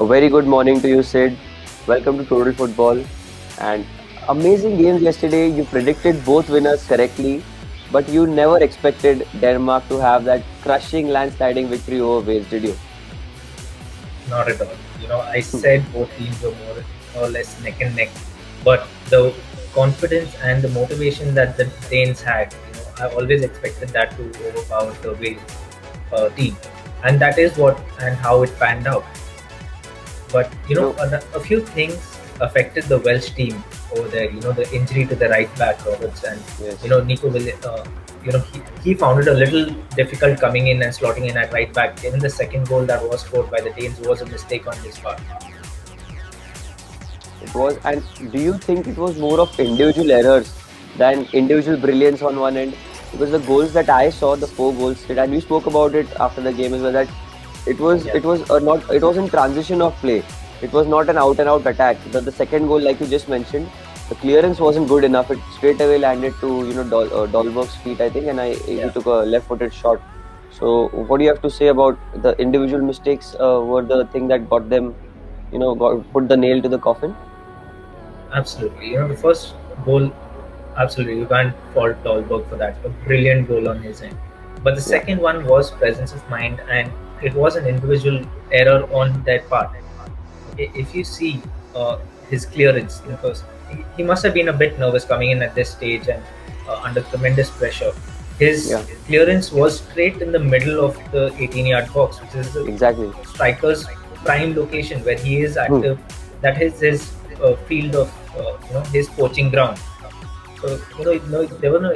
A very good morning to you, Sid. Welcome to Total Football. And amazing games yesterday. You predicted both winners correctly, but you never expected Denmark to have that crushing landsliding victory over Wales, did you? Not at all. I said both teams were more or less neck and neck, but the confidence and the motivation that the Danes had, I always expected that to overpower the Wales team, and that is what and how it panned out. But You know, a few things affected the Welsh team over there. The injury to the right back Roberts and yes. Nico will. He found it a little difficult coming in and slotting in at right back. Even the second goal that was scored by the Danes was a mistake on his part. It was. And do you think it was more of individual errors than individual brilliance on one end? Because the goals that I saw, the four goals, and we spoke about it after the game as well, that Yeah, it was in transition of play. It was not an out and out attack. The second goal, like you just mentioned, the clearance wasn't good enough. It straight away landed to Dolberg's feet, I think, and he yeah. took a left-footed shot. So what do you have to say about the individual mistakes? Were the thing that got them, put the nail to the coffin? Absolutely. The first goal, absolutely, you can't fault Dahlberg for that. A brilliant goal on his end. But the Yeah. second one was presence of mind, and it was an individual error on their part. If you see his clearance, because he must have been a bit nervous coming in at this stage and under tremendous pressure. His Yeah. clearance was straight in the middle of the 18-yard box, which is the Exactly. striker's prime location where he is Hmm. active. That is his field of his poaching ground. So there were no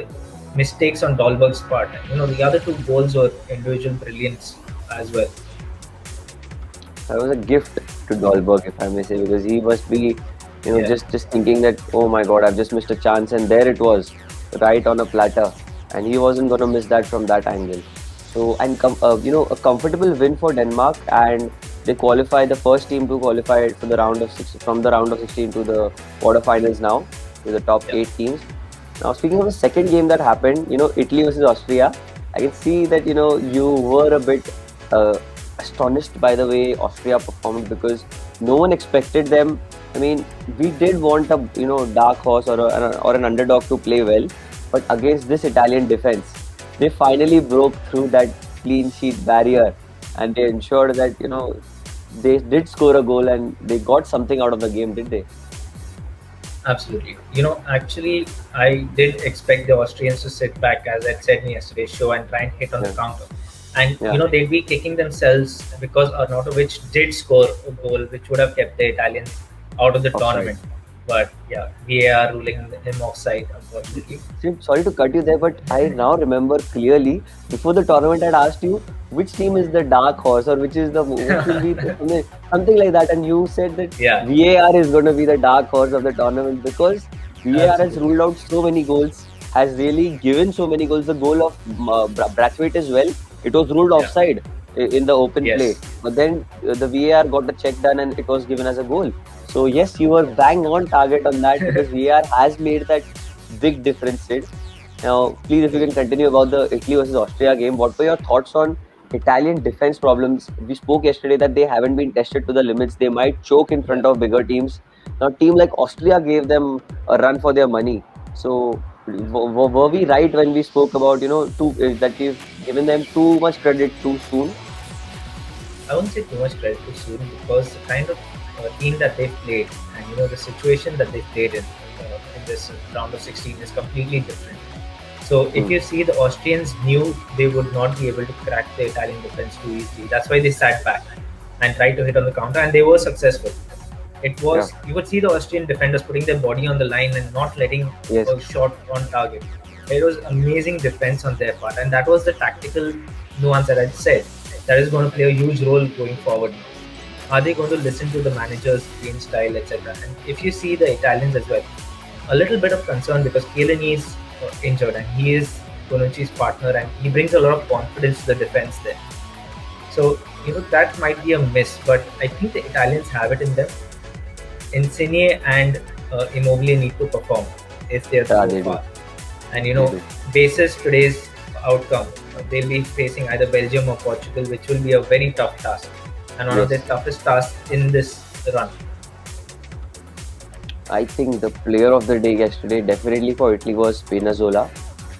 mistakes on Dahlberg's part. The other two goals were individual brilliance as well. That was a gift to Dolberg, if I may say, because he must be, Yeah, just thinking that, oh my God, I've just missed a chance, and there it was, right on a platter, and he wasn't going to miss that from that angle. So, and a comfortable win for Denmark, and they qualify the first team to qualify for the round of six from the round of 16 to the quarterfinals now, to the top yeah, eight teams. Now, speaking of the second game that happened, Italy versus Austria, I can see that, you were a bit uh, astonished by the way Austria performed because no one expected them. I mean, we did want a, dark horse or an underdog to play well, but against this Italian defense, they finally broke through that clean sheet barrier and they ensured that, they did score a goal and they got something out of the game, did they? absolutely. Actually, I did expect the Austrians to sit back, as I said in yesterday's show, and try and hit on the Yeah. counter. And Yeah. they'd be kicking themselves because Arnautovic did score a goal, which would have kept the Italians out of the Offside. tournament. But yeah, VAR ruling him offside, unfortunately. Sid, sorry to cut you there, but I now remember clearly before the tournament I'd asked you which team is the dark horse or which will be something like that, and you said that Yeah, VAR is going to be the dark horse of the tournament because VAR has absolutely. ruled out so many goals, has really given so many goals. The goal of Brathwaite as well, it was ruled Yeah, offside in the open play, yes, but then the VAR got the check done and it was given as a goal. So yes, you were bang on target on that because VAR has made that big difference, Sid. Now, please, if you can continue about the Italy versus Austria game, what were your thoughts on Italian defense problems? We spoke yesterday that they haven't been tested to the limits. They might choke in yeah. front of bigger teams. Now, a team like Austria gave them a run for their money. So, were we right when we spoke about, that we've given them too much credit too soon? I won't say too much credit to Sweden because the kind of team that they played and the situation that they played in this round of 16 is completely different. So if Hmm. you see, the Austrians knew they would not be able to crack the Italian defense too easily. That's why they sat back and tried to hit on the counter, and they were successful. It Yeah. was, you would see the Austrian defenders putting their body on the line and not letting Yes. a shot on target. It was amazing defense on their part, and that was the tactical nuance that I said that is going to play a huge role going forward. Are they going to listen to the manager's game style, etc.? And if you see the Italians as well, a little bit of concern because Chiellini is injured and he is Bonucci's partner, and he brings a lot of confidence to the defense there. So that might be a miss, but I think the Italians have it in them. Insigne and Immobile need to perform if they are to Yeah, go they do. far. And They do. basis today's outcome, they'll be facing either Belgium or Portugal, which will be a very tough task. and one of their Yes. toughest tasks in this run. I think the player of the day yesterday definitely for Italy was Spinazzola,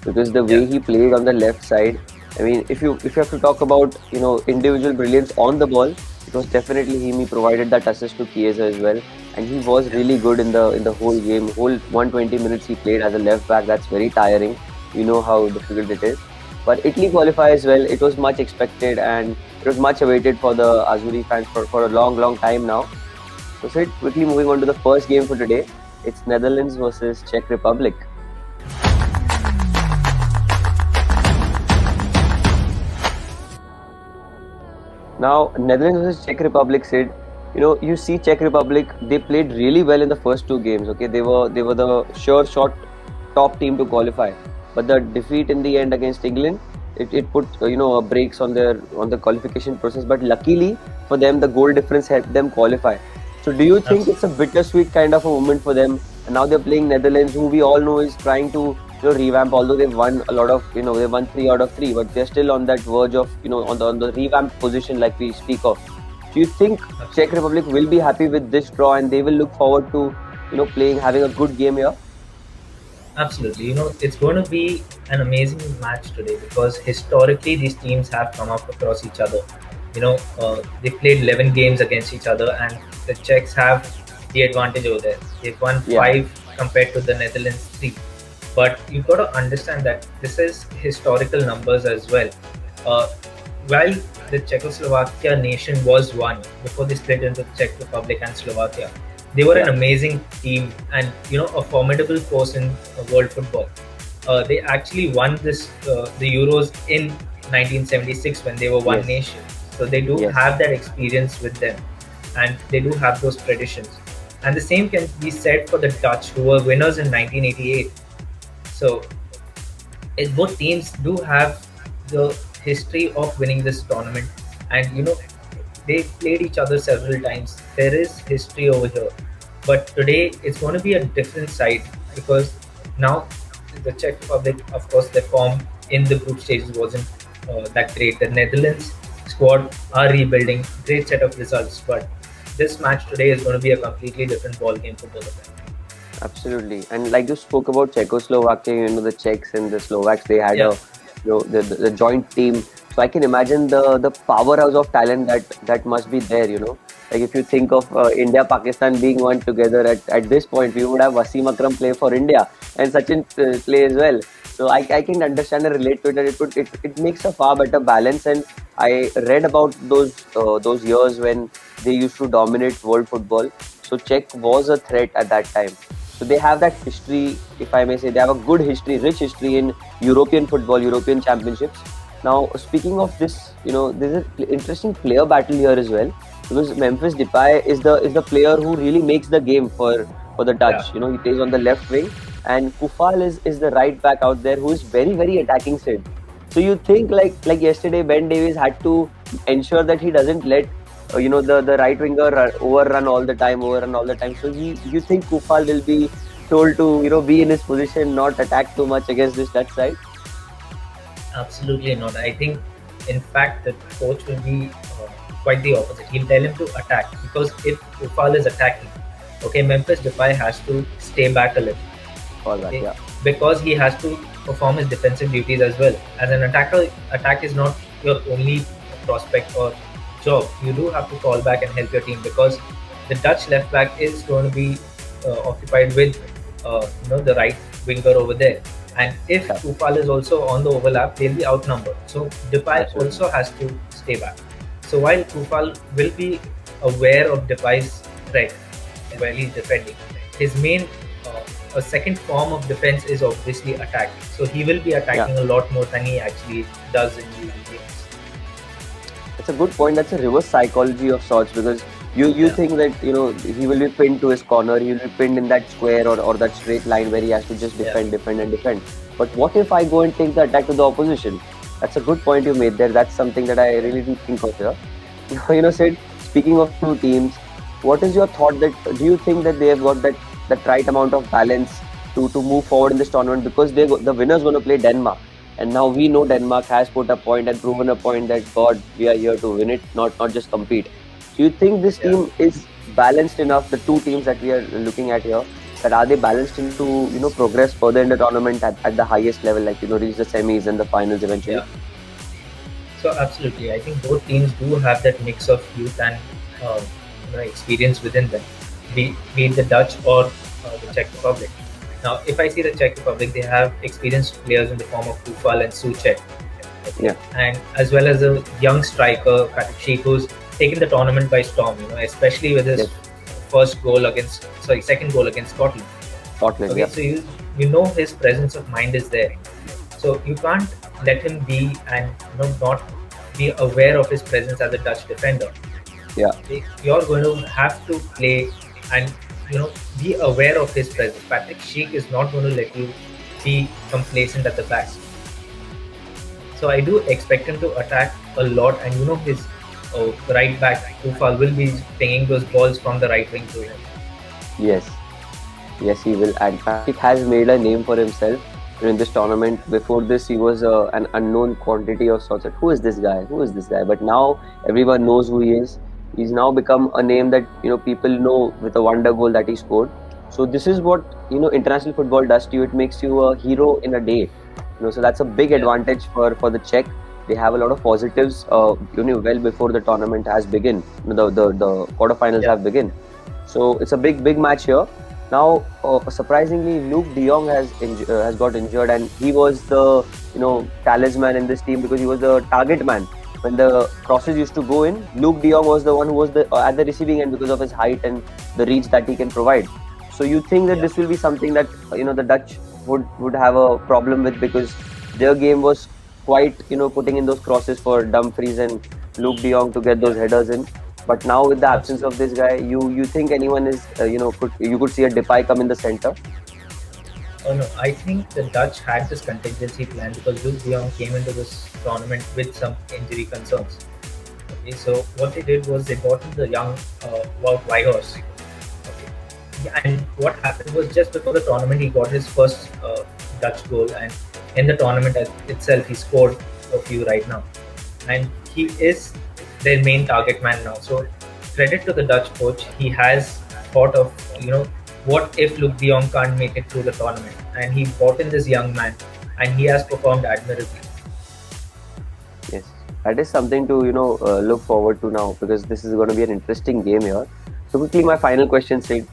because the way Yeah, he played on the left side. I mean, if you have to talk about individual brilliance on the ball, it was definitely him. He provided that assist to Chiesa as well, and he was yeah, really good in the whole game. Whole 120 minutes he played as a left back. That's very tiring. We know how difficult it is. But Italy qualify as well. It was much expected and it was much awaited for the Azzurri fans for a long, long time now. So, Sid, quickly moving on to the first game for today. It's Netherlands versus Czech Republic. Now, Netherlands versus Czech Republic, Sid. You see Czech Republic. They played really well in the first two games. Okay, they were the sure shot top team to qualify. But the defeat in the end against England, it put brakes on the qualification process. But luckily for them, the goal difference helped them qualify. So, do you think it's a absolutely. bittersweet kind of a moment for them? And now they're playing Netherlands, who we all know is trying to revamp. Although they've won a lot of they won 3 out of 3, but they're still on that verge of on the revamped position like we speak of. Do you think Czech Absolutely. Republic will be happy with this draw and they will look forward to playing having a good game here? Absolutely. It's going to be an amazing match today because historically these teams have come up across each other. They played 11 games against each other, and the Czechs have the advantage over there. They've won Yeah. five compared to the Netherlands three. But you've got to understand that this is historical numbers as well. Uh, while the Czechoslovakia nation was one before they split into Czech Republic and Slovakia, they were an Yeah. amazing team and a formidable force in world football. They actually won the Euros in 1976 when they were one Yes. nation. So they do Yes. have that experience with them, and they do have those traditions. And the same can be said for the Dutch, who were winners in 1988. So both teams do have the history of winning this tournament, and they played each other several times. There is history over here, but today it's going to be a different side because now the Czech Republic, of course, their form in the group stages wasn't that great. The Netherlands squad are rebuilding, great set of results, but this match today is going to be a completely different ball game for both of them. Absolutely. And like you spoke about Czechoslovakia, the Czechs and the Slovaks, they had Yeah, the joint team. So I can imagine the powerhouse of talent that must be there. Like if you think of India Pakistan being one together at this point, we would have Wasim Akram play for India and Sachin play as well. So I can understand and relate to it. That it makes a far better balance. And I read about those years when they used to dominate world football. So Czech was a threat at that time. So they have that history, if I may say, they have a good history, rich history in European football, European championships. Now, speaking of this, there's an interesting player battle here as well, because Memphis Depay is the player who really makes the game for the yeah, Dutch. He plays on the left wing, and Kufal is the right back out there who is very very attacking Sid. So you think like yesterday Ben Davies had to ensure that he doesn't let the right winger overrun all the time. So you think Kufal will be told to be in his position, not attack too much against this Dutch side? absolutely not. I think, in fact, the coach will be quite the opposite. He'll tell him to attack because if Ufal is attacking, okay, Memphis Depay has to stay back a little, All that, okay, yeah, because he has to perform his defensive duties as well. As an attacker, attack is not your only prospect or job. You do have to fall back and help your team because the Dutch left back is going to be occupied with the right winger over there. And if yeah, Ufal is also on the overlap, they'll be outnumbered. So Depay absolutely. also has to stay back. So while Ufal will be aware of Depay's threat while he's defending, his main a second form of defense is obviously attacking. So he will be Yeah, attacking a lot more than he actually does in usual games. that's a good point. That's a reverse psychology of sorts, because you Yeah, think that he will be pinned to his corner, he will be pinned in that square or that straight line where he has to just yeah, defend, defend, and defend. But what if I go and take the attack to the opposition? That's a good point you made there. That's something that I really didn't think of here. Sid, speaking of two teams, what is your thought that do you think that they have got that right amount of balance to move forward in this tournament, because the winner is going to play Denmark, and now we know Denmark has put a point and proven a point that God, we are here to win it, not just compete. Do you think this Yeah. team is balanced enough? The two teams that we are looking at here, that are they balanced enough to progress further in the tournament at the highest level, like reach the semis and the finals eventually? Yeah. So absolutely, I think both teams do have that mix of youth and experience within them, be it the Dutch or the Czech Republic. Now, if I see the Czech Republic, they have experienced players in the form of Kufal and Suchek, okay, Yeah. and as well as a young striker Patrick Schick, who's taken the tournament by storm. Especially with his Yes. second goal against Scotland. Scotland. Okay, Yeah. so you know his presence of mind is there. So you can't let him be and not be aware of his presence as a Dutch defender. Yeah. You're going to have to play and be aware of his presence. Patrick Schick is not going to let you be complacent at the back. So I do expect him to attack a lot, and his right back Kufal will be pinging those balls from the right wing to him. Yes. Yes, he will. And Patrick has made a name for himself in this tournament. Before this, he was an unknown quantity of sorts. Who is this guy? Who is this guy? But now everyone knows who he is. He's now become a name that people know with a wonder goal that he scored. So this is what international football does to you. It makes you a hero in a day. So that's a big advantage for the Czech. They have a lot of positives. Well before the tournament has begun. The quarterfinals have begun. So it's a big match here. Now, surprisingly, Luke De Jong has got injured, and he was the talisman in this team because he was the target man when the crosses used to go in. Luke De Jong was the one who was at the receiving end because of his height and the reach that he can provide. So you think that this will be something that the Dutch would have a problem with, because their game was quite putting in those crosses for Dumfries and Luke De Jong to get those headers in. But now with the absence of this guy, you think anyone is you could see a Depay come in the center? Oh no, I think the Dutch had this contingency plan because Luke De Jong came into this tournament with some injury concerns. Okay, so what they did was they brought in the young Wout Weghorst. Okay, yeah, and what happened was just before the tournament he got his first Dutch goal, and in the tournament itself he scored a few right now, and he is their main target man now. So credit to the Dutch coach. He has thought of what if Luke De Jong can't make it through the tournament, and he brought in this young man, and he has performed admirably. Yes, that is something to look forward to now, because this is going to be an interesting game here. So quickly, my final question, Sid.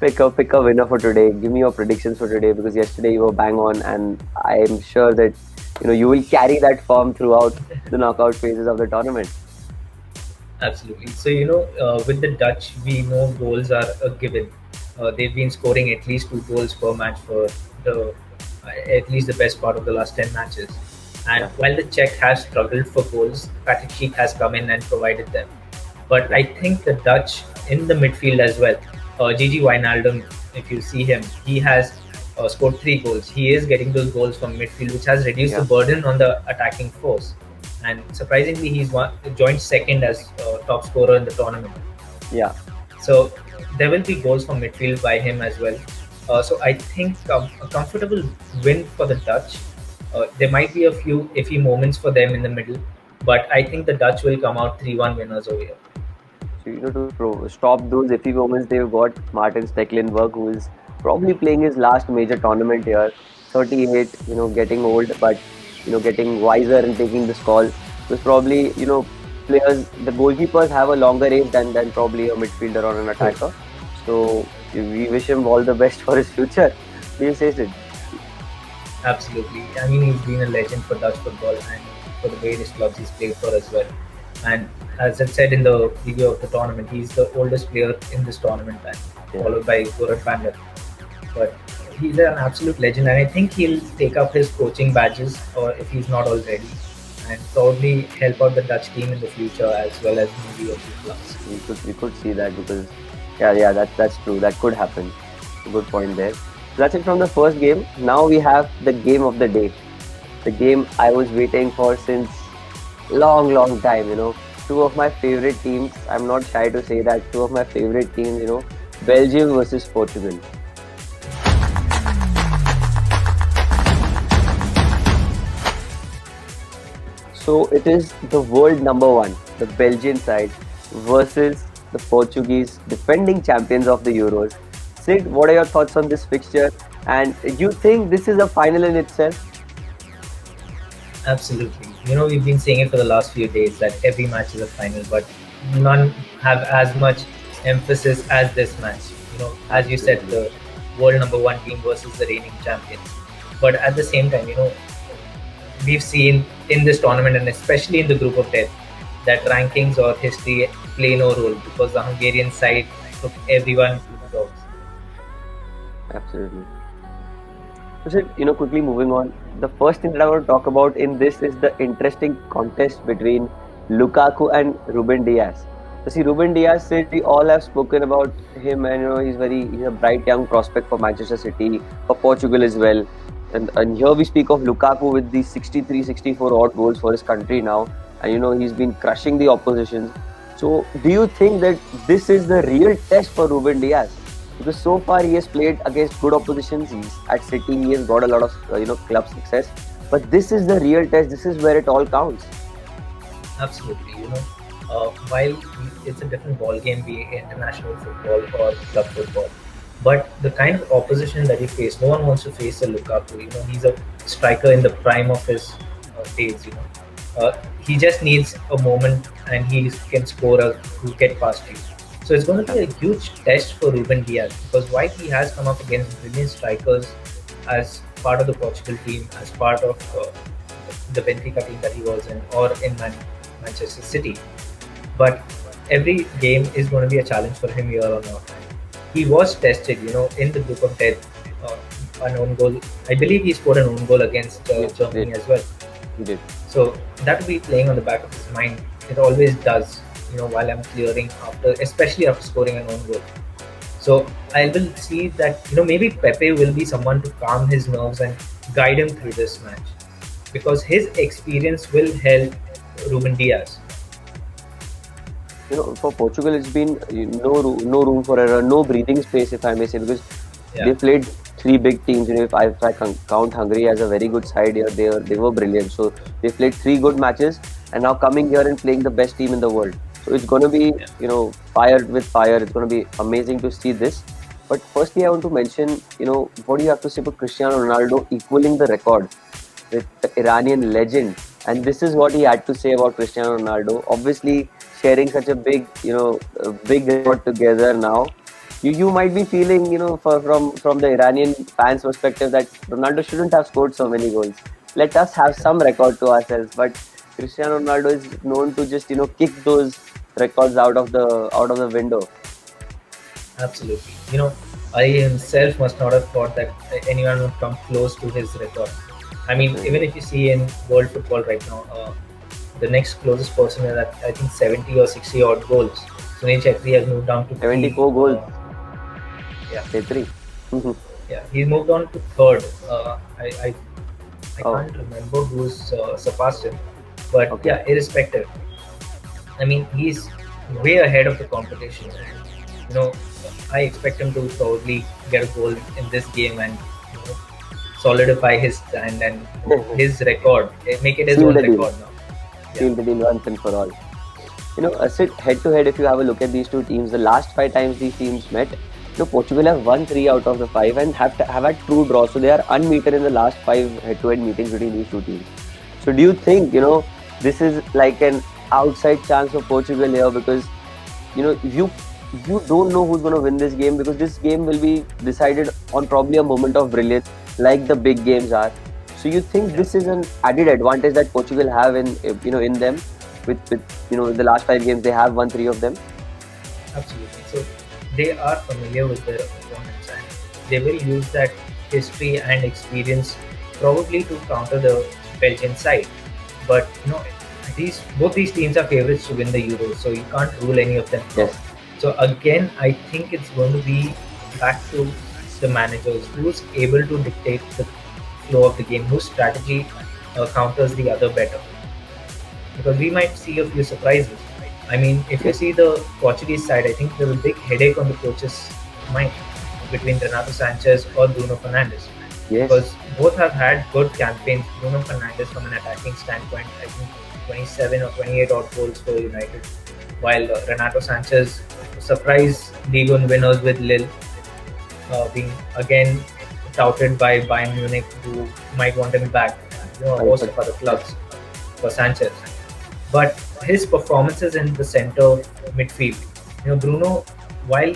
Pick a winner for today. Give me your predictions for today, because yesterday you were bang on, and I am sure that you will carry that form throughout the knockout phases of the tournament. Absolutely. So with the Dutch, we know goals are a given. They've been scoring at least 2 goals per match for the at least the best part of the last 10 matches. And while the Czech has struggled for goals, Patrick Schick has come in and provided them. But I think the Dutch in the midfield as well. Gigi Wijnaldum, if you see him, he has scored 3 goals. He is getting those goals from midfield, which has reduced the burden on the attacking force. And surprisingly, he's joined second as top scorer in the tournament. Yeah. So there will be goals from midfield by him as well. So I think a comfortable win for the Dutch. There might be a few iffy moments for them in the middle, but I think the Dutch will come out 3-1 winners over here. So to stop those iffy moments, they've got Martin Stecklenburg, who is probably playing his last major tournament here. 38, getting old, but getting wiser and taking this call. Because probably, players, the goalkeepers have a longer age than probably a midfielder or an attacker. So we wish him all the best for his future. Do you say it? Absolutely. I mean, he's been a legend for Dutch football and for the various clubs he's played for as well. And as I said in the preview of the tournament, he's the oldest player in this tournament, and followed by Goran Pandev. But he's an absolute legend, and I think he'll take up his coaching badges, or if he's not already, and probably help out the Dutch team in the future as well as maybe a few clubs. We could see that, because that's true. That could happen. Good point there. So that's it from the first game. Now we have the game of the day. The game I was waiting for since long time. Two of my favorite teams. I'm not shy to say that. Two of my favorite teams. Belgium versus Portugal. So it is the world number one, the Belgian side, versus the Portuguese, defending champions of the Euros. Sid, what are your thoughts on this fixture? And you think this is a final in itself? Absolutely. We've been saying it for the last few days that every match is a final, but none have as much emphasis as this match. As you said, Absolutely. the world number one team versus the reigning champions. But at the same time, we've seen in this tournament and especially in the group of death that rankings or history play no role because the Hungarian side took everyone to the dogs. Absolutely. So, Sid, quickly moving on. The first thing that I want to talk about in this is the interesting contest between Lukaku and Ruben Diaz. So, see, Ruben Diaz, Sid, we all have spoken about him, and he's a bright young prospect for Manchester City, for Portugal as well. And here we speak of Lukaku with these 63, 64 odd goals for his country now, and he's been crushing the opposition. So, do you think that this is the real test for Ruben Diaz? Because so far he has played against good oppositions. He's at City, he has got a lot of club success. But this is the real test. This is where it all counts. Absolutely. While it's a different ball game, be it international football or club football, but the kind of opposition that he faced, no one wants to face a Lukaku. He's a striker in the prime of his days. He just needs a moment and he can score a get past you. So it's going to be a huge test for Ruben Diaz because while he has come up against brilliant strikers as part of the Portugal team, as part of the Benfica team that he was in, or in Manchester City, but every game is going to be a challenge for him year on year. He was tested, in the group of death. An own goal. I believe he scored an own goal against Yes, he Germany did. as well. He did. So that will be playing on the back of his mind. It always does, while I'm clearing after, especially after scoring an own goal. So I will see that, maybe Pepe will be someone to calm his nerves and guide him through this match because his experience will help Ruben Diaz. For Portugal, it's been no room for error, no breathing space, if I may say, because Yeah, they played three big teams. If I count Hungary as a very good side here, they were brilliant. So they played three good matches, and now coming here and playing the best team in the world. So it's going to be yeah, fire with fire. It's going to be amazing to see this. But firstly, I want to mention what do you have to say about Cristiano Ronaldo equaling the record with the Iranian legend. And this is what he had to say about Cristiano Ronaldo. Obviously, sharing such a big record together now. You might be feeling, from the Iranian fans' perspective that Ronaldo shouldn't have scored so many goals. Let us have some record to ourselves. But Cristiano Ronaldo is known to just, kick those records out of the window. absolutely. I himself must not have thought that anyone would come close to his record. I mean, even if you see in world football right now, the next closest person is at I think 70 or 60 odd goals. Sunil Chetri has moved down to three. 74 goals, Yeah, say three. yeah, he's moved on to third. I Oh, can't remember who's surpassed him, but okay. yeah, irrespective. I mean, he's way ahead of the competition. You know, I expect him to probably get a goal in this game and you know, solidify his stand and his record, make it his Seal own the deal. record now. Yeah, Seal the deal once and for all. Sit head to head, if you have a look at these two teams, the last five times these teams met, Portugal have won three out of the five and have had true draws. So they are unbeaten in the last five head to head meetings between these two teams. So do you think, this is like an outside chance for Portugal here? Because, you don't know who's going to win this game, because this game will be decided on probably a moment of brilliance, like the big games are. So you think yeah, this is an added advantage that Portugal have in them, with the last five games they have won three of them. absolutely. So they are familiar with their opponents and they will use that history and experience probably to counter the Belgian side. But these both these teams are favorites to win the Euros, so you can't rule any of them out. Yes, So again, I think it's going to be back to the managers who's able to dictate the flow of the game, whose strategy counters the other better. Because we might see a few surprises. I mean, if you yes, see the Portuguese side, I think there's a big headache on the coach's mind between Renato Sanchez or Bruno Fernandes yes. because both have had good campaigns. Bruno Fernandes, from an attacking standpoint, I think 27 or 28 odd goals for United, while Renato Sanchez surprised League One winners with Lille, being again touted by Bayern Munich, who might want him back, and a Right, host but of other yeah, clubs for Sanchez. But his performances in the center midfield, Bruno, while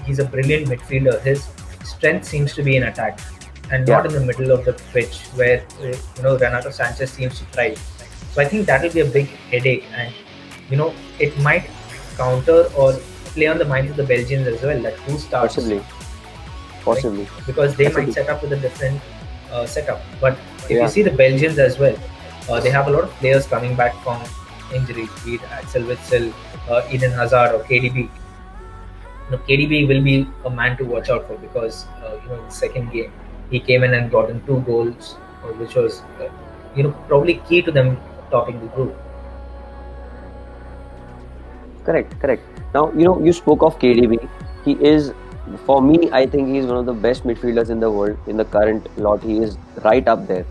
he's a brilliant midfielder, his strength seems to be in attack and yeah, not in the middle of the pitch where Renato Sanchez seems to thrive. So I think that will be a big headache, and it might counter or play on the minds of the Belgians as well. That who starts, possibly, right? possibly. Because they That's a might good. set up with a different setup. But if you Yeah, see the Belgians as well, they have a lot of players coming back from injury, be it Axel Witsel, Eden Hazard, or KDB. KDB will be a man to watch out for because in the second game he came in and got in 2 goals, which was probably key to them topping the group. correct, correct. Now, you spoke of KDB. He is, for me, I think he is one of the best midfielders in the world. In the current lot, he is right up there.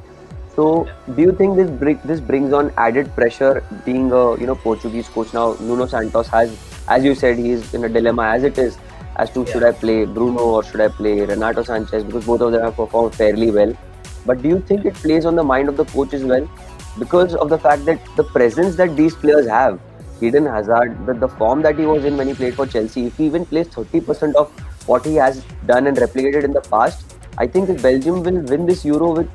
So, do you think this brings on added pressure? Being a Portuguese coach now, Nuno Santos has, as you said, he is in a dilemma as it is, as to should Yeah, I play Bruno or should I play Renato Sanchez, because both of them have performed fairly well. But do you think it plays on the mind of the coach as well, because of the fact that the presence that these players have, Eden Hazard, the form that he was in when he played for Chelsea, if he even plays 30% of what he has done and replicated in the past, I think that Belgium will win this Euro with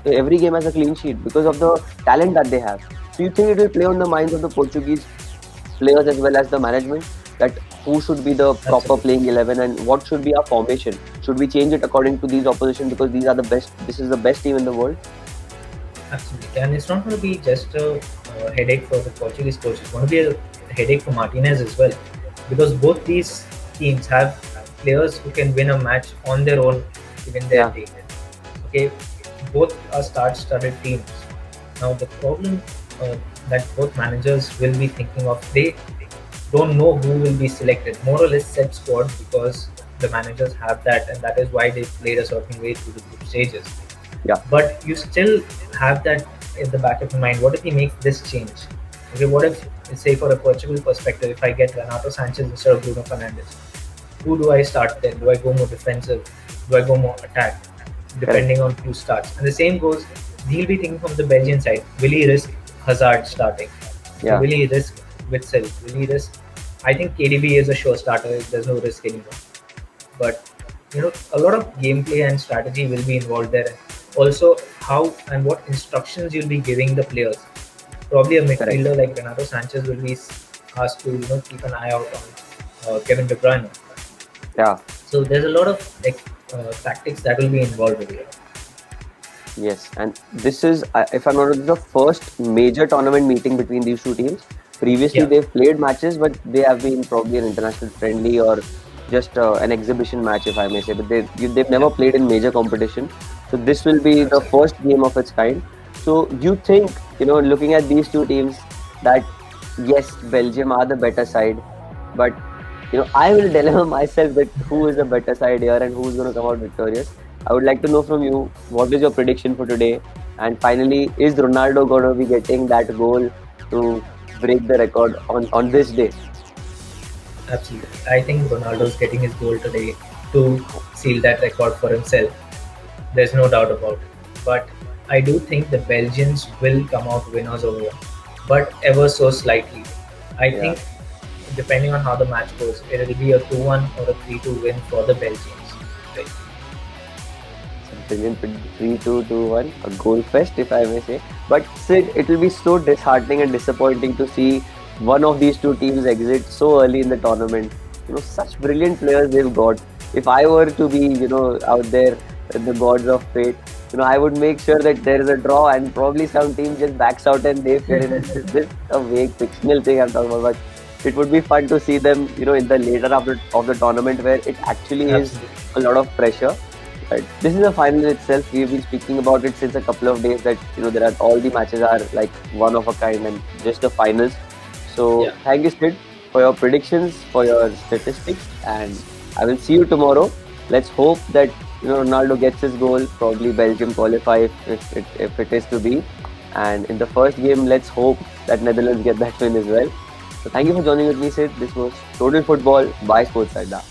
every game as a clean sheet because of the talent that they have. So you think it will play on the minds of the Portuguese players as well as the management, that who should be the proper absolutely. playing 11 and what should be our formation? Should we change it according to these opposition because these are the best? This is the best team in the world. Absolutely, and it's not going to be just a headache for the Portuguese coach. It's going to be a headache for Martinez as well, because both these teams have players who can win a match on their own, given their Yeah, team. Okay, both are star-studded teams. Now the problem that both managers will be thinking of, they don't know who will be selected. More or less set squad because the managers have that, and that is why they played a certain way through the group stages. yeah, But you still have that in the back of your mind. What if he makes this change? Okay, what if, say, for a Portugal perspective, if I get Renato Sanchez instead of Bruno Fernandes, who do I start then? Do I go more defensive? Do I go more attack? correct. Depending on who starts. And the same goes, he'll be thinking from the Belgian side. Will he risk Hazard starting? Yeah, Will he risk Witzel? Will he risk? I think KDB is a sure starter. There's no risk anymore. But a lot of gameplay and strategy will be involved there. Also, how and what instructions you'll be giving the players. Probably a correct. midfielder like Renato Sanchez will be asked to keep an eye out on Kevin De Bruyne. Yeah. So there's a lot of tactics that will be involved with it. Yes, and this is, if I'm not wrong, this is the first major tournament meeting between these two teams. Previously, Yeah, they've played matches, but they have been probably an international friendly or just an exhibition match, if I may say. But they've yeah, never played in major competition. So this will be the absolutely. first game of its kind. So you think, looking at these two teams, that yes, Belgium are the better side, but I will dilemma myself that who is the better side here and who's going to come out victorious. I would like to know from you, what is your prediction for today? And finally, is Ronaldo going to be getting that goal to break the record on this day? Absolutely. I think Ronaldo's getting his goal today to seal that record for himself. There's no doubt about it. But I do think the Belgians will come out winners over here, but ever so slightly. I Yeah, think depending on how the match goes, it'll be a 2-1 or a 3-2 win for the Belgians. Right. it's a brilliant 3-2-2-1, a goal fest, if I may say. But Sid, it will be so disheartening and disappointing to see one of these two teams exit so early in the tournament. Such brilliant players they've got. If I were to be, out there with the gods of fate, I would make sure that there is a draw and probably some team just backs out and they fail in it. It's just a vague fictional thing I'm talking about. But it would be fun to see them, in the later of the tournament where it actually is Absolutely. a lot of pressure. But this is the final itself. We've been speaking about it since a couple of days that there are all the matches are like one of a kind and just the finals. So Yeah. thank you, Sid, for your predictions, for your statistics, and I will see you tomorrow. Let's hope that Ronaldo gets his goal. Probably Belgium qualify if it is to be. And in the first game, let's hope that Netherlands get that win as well. So thank you for joining with me, Sid. This was Total Football by Sports Adda.